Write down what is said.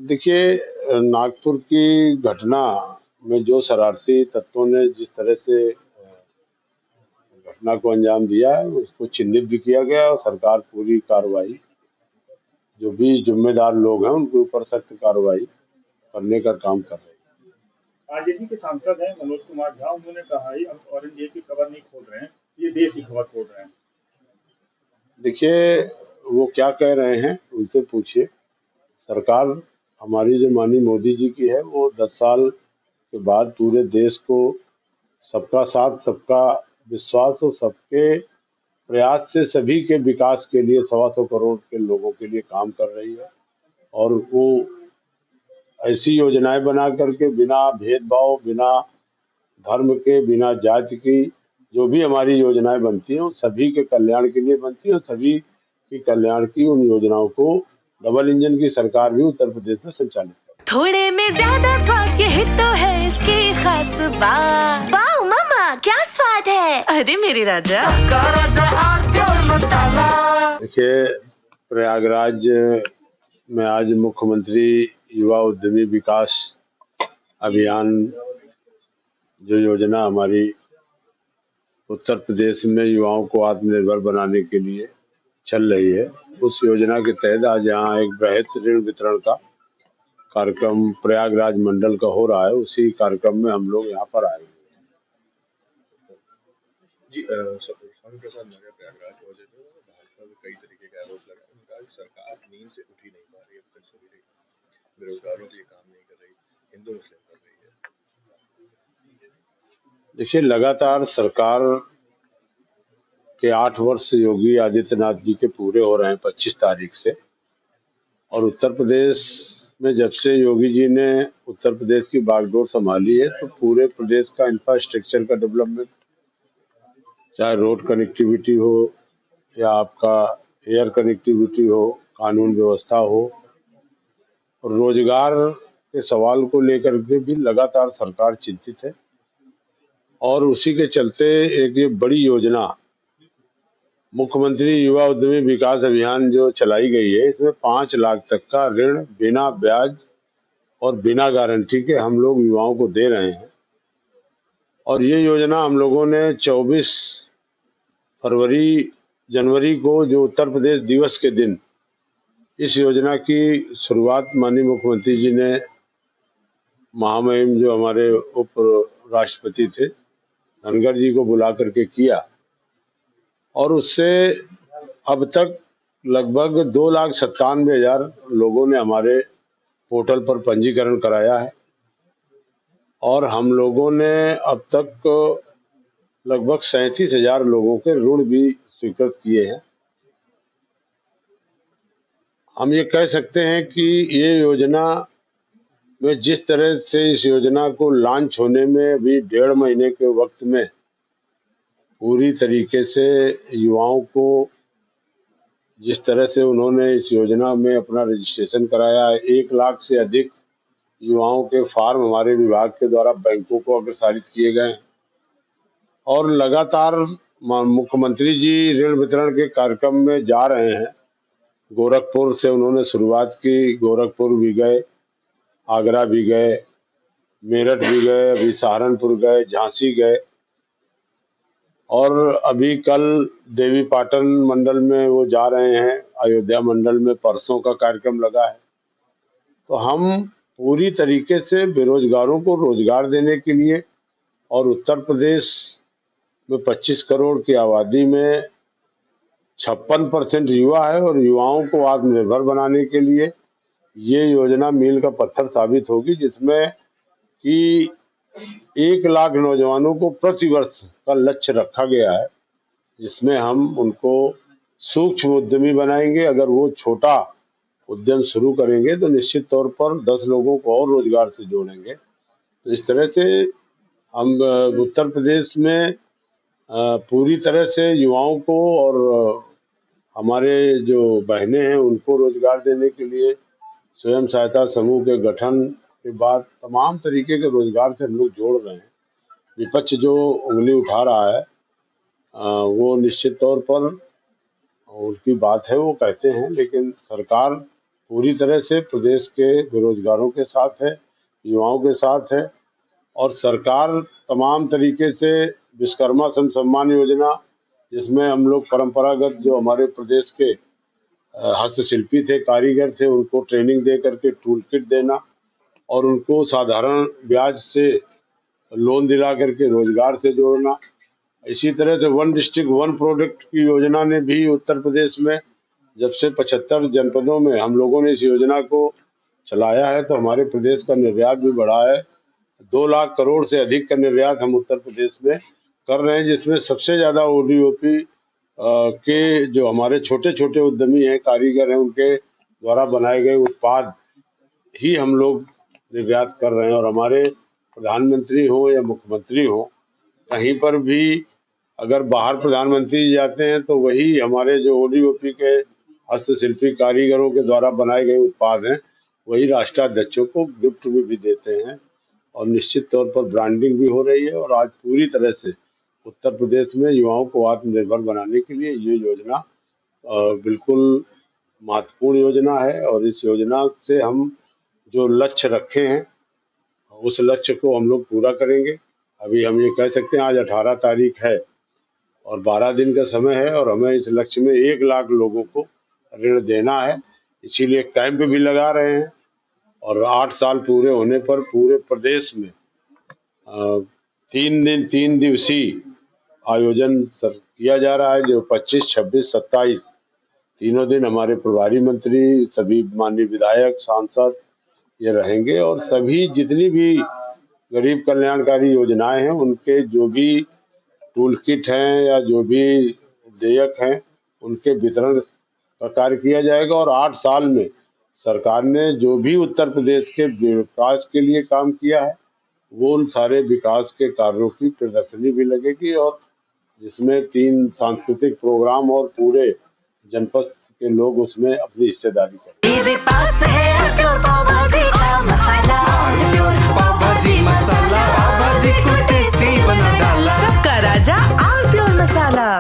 अब देखिए, नागपुर की घटना में जो शरारती तत्वों ने जिस तरह से घटना को अंजाम दिया है, उसको चिन्हित भी किया गया और सरकार पूरी कार्रवाई, जो भी जिम्मेदार लोग हैं उनके ऊपर सख्त कार्रवाई करने का काम कर रही है। आरजेडी के सांसद हैं मनोज कुमार झा, उन्होंने कहा है हम औरंगजेब की कबर नहीं खोद रहे हैं, ये देश की खबर खोद रहे हैं। देखिए, वो क्या कह रहे हैं उनसे पूछिए। सरकार हमारी जो माननीय मोदी जी की है, वो 10 साल के बाद पूरे देश को सबका साथ, सबका विश्वास और सबके प्रयास से सभी के विकास के लिए 125 करोड़ के लोगों के लिए काम कर रही है। और वो ऐसी योजनाएं बना करके बिना भेदभाव, बिना धर्म के, बिना जाति की, जो भी हमारी योजनाएं बनती हैं वो सभी के कल्याण के लिए बनती हैं और सभी के कल्याण की उन योजनाओं को डबल इंजन की सरकार भी उत्तर प्रदेश में संचालित है। थोड़े में ज्यादा स्वाद, यही तो है इसकी खास बात। वाओ मामा, क्या स्वाद है। अरे मेरे राजा, सबका राजा आरती और मसाला। देखिए, प्रयागराज में आज मुख्यमंत्री युवा उद्यमी विकास अभियान, जो योजना हमारी उत्तर प्रदेश में युवाओं को आत्मनिर्भर बनाने के लिए चल रही है, उस योजना के तहत आज यहाँ एक बृहद ऋण वितरण का कार्यक्रम प्रयागराज मंडल का हो रहा है। उसी कार्यक्रम में हम लोग यहाँ पर आए हैं। जी, स्वामी प्रसाद मौर्य प्रयागराज पहुंचे थे। भाजपा में कई तरीके के आरोप लगे। उनका सरकार नींद से उठी नहीं पा रही है, फिर सो रही, बेरोजगारों के लिए काम नहीं कर रही, हिंदू मुस्लिम कर रही है। देखिए, लगातार सरकार के 8 वर्ष योगी आदित्यनाथ जी के पूरे हो रहे हैं 25 तारीख से, और उत्तर प्रदेश में जब से योगी जी ने उत्तर प्रदेश की बागडोर संभाली है, तो पूरे प्रदेश का इंफ्रास्ट्रक्चर का डेवलपमेंट, चाहे रोड कनेक्टिविटी हो या आपका एयर कनेक्टिविटी हो, कानून व्यवस्था हो, और रोजगार के सवाल को लेकर के भी लगातार सरकार चिंतित है। और उसी के चलते एक ये बड़ी योजना मुख्यमंत्री युवा उद्यमी विकास अभियान जो चलाई गई है, इसमें 5 लाख तक का ऋण बिना ब्याज और बिना गारंटी के हम लोग युवाओं को दे रहे हैं। और ये योजना हम लोगों ने 24 जनवरी को, जो उत्तर प्रदेश दिवस के दिन, इस योजना की शुरुआत माननीय मुख्यमंत्री जी ने, महामहिम जो हमारे उप राष्ट्रपति थे धनखड़ जी को बुला करके किया। और उससे अब तक लगभग 2,97,000 लोगों ने हमारे पोर्टल पर पंजीकरण कराया है। और हम लोगों ने अब तक लगभग 37,000 लोगों के ऋण भी स्वीकृत किए हैं। हम ये कह सकते हैं कि ये योजना में जिस तरह से इस योजना को लॉन्च होने में अभी 1.5 महीने के वक्त में पूरी तरीके से युवाओं को जिस तरह से उन्होंने इस योजना में अपना रजिस्ट्रेशन कराया है, 1 लाख से अधिक युवाओं के फॉर्म हमारे विभाग के द्वारा बैंकों को अग्रसारित किए गए हैं। और लगातार मुख्यमंत्री जी ऋण वितरण के कार्यक्रम में जा रहे हैं। गोरखपुर से उन्होंने शुरुआत की, गोरखपुर भी गए, आगरा भी गए, मेरठ भी गए, अभी सहारनपुर गए, झांसी गए, और अभी कल देवी पाटन मंडल में वो जा रहे हैं। अयोध्या मंडल में परसों का कार्यक्रम लगा है। तो हम पूरी तरीके से बेरोजगारों को रोजगार देने के लिए, और उत्तर प्रदेश में 25 करोड़ की आबादी में 56% युवा है, और युवाओं को आत्मनिर्भर बनाने के लिए ये योजना मील का पत्थर साबित होगी, जिसमें कि 1 लाख नौजवानों को प्रति वर्ष का लक्ष्य रखा गया है, जिसमें हम उनको सूक्ष्म उद्यमी बनाएंगे। अगर वो छोटा उद्यम शुरू करेंगे तो निश्चित तौर पर 10 लोगों को और रोजगार से जोड़ेंगे। तो इस तरह से हम उत्तर प्रदेश में पूरी तरह से युवाओं को और हमारे जो बहनें हैं उनको रोजगार देने के लिए स्वयं सहायता समूह के गठन के बाद तमाम तरीके के रोजगार से हम लोग जोड़ रहे हैं। विपक्ष जो उंगली उठा रहा है, वो निश्चित तौर पर उनकी बात है, वो कहते हैं, लेकिन सरकार पूरी तरह से प्रदेश के बेरोजगारों के साथ है, युवाओं के साथ है। और सरकार तमाम तरीके से विश्वकर्मा सम्मान योजना, जिसमें हम लोग परंपरागत जो हमारे प्रदेश के हस्तशिल्पी थे, कारीगर थे, उनको ट्रेनिंग दे करके टूल किट देना और उनको साधारण ब्याज से लोन दिला करके रोजगार से जोड़ना। इसी तरह से वन डिस्ट्रिक्ट वन प्रोडक्ट की योजना ने भी उत्तर प्रदेश में जब से 75 जनपदों में हम लोगों ने इस योजना को चलाया है तो हमारे प्रदेश का निर्यात भी बढ़ा है। 2 लाख करोड़ से अधिक का निर्यात हम उत्तर प्रदेश में कर रहे हैं, जिसमें सबसे ज़्यादा ओडीओपी के जो हमारे छोटे छोटे उद्यमी हैं, कारीगर हैं, उनके द्वारा बनाए गए उत्पाद ही हम लोग निर्यात कर रहे हैं। और हमारे प्रधानमंत्री हो या मुख्यमंत्री हो, कहीं पर भी अगर बाहर प्रधानमंत्री जाते हैं तो वही हमारे जो ओडीओपी के हस्तशिल्पी कारीगरों के द्वारा बनाए गए उत्पाद हैं वही राष्ट्राध्यक्षों को गिफ्ट में भी देते हैं। और निश्चित तौर पर ब्रांडिंग भी हो रही है। और आज पूरी तरह से उत्तर प्रदेश में युवाओं को आत्मनिर्भर बनाने के लिए ये योजना बिल्कुल महत्वपूर्ण योजना है। और इस योजना से हम जो लक्ष्य रखे हैं उस लक्ष्य को हम लोग पूरा करेंगे। अभी हम ये कह सकते हैं आज 18 तारीख है और 12 दिन का समय है और हमें इस लक्ष्य में 1 लाख लोगों को ऋण देना है। इसीलिए कैंप भी लगा रहे हैं और 8 साल पूरे होने पर पूरे प्रदेश में 3 दिवसीय आयोजन किया जा रहा है, जो 25, 26, 27 तीनों दिन हमारे प्रभारी मंत्री, सभी माननीय विधायक, सांसद ये रहेंगे। और सभी जितनी भी गरीब कल्याणकारी योजनाएं हैं उनके जो भी टूल किट हैं या जो भी देयक हैं उनके वितरण का कार्य किया जाएगा। और 8 साल में सरकार ने जो भी उत्तर प्रदेश के विकास के लिए काम किया है वो उन सारे विकास के कार्यों की प्रदर्शनी भी लगेगी और जिसमें 3 सांस्कृतिक प्रोग्राम और पूरे जनपद के लोग उसमें अपनी हिस्सेदारी करेंगे। मेरे पास है प्योर पाव भाजी का मसाला, प्योर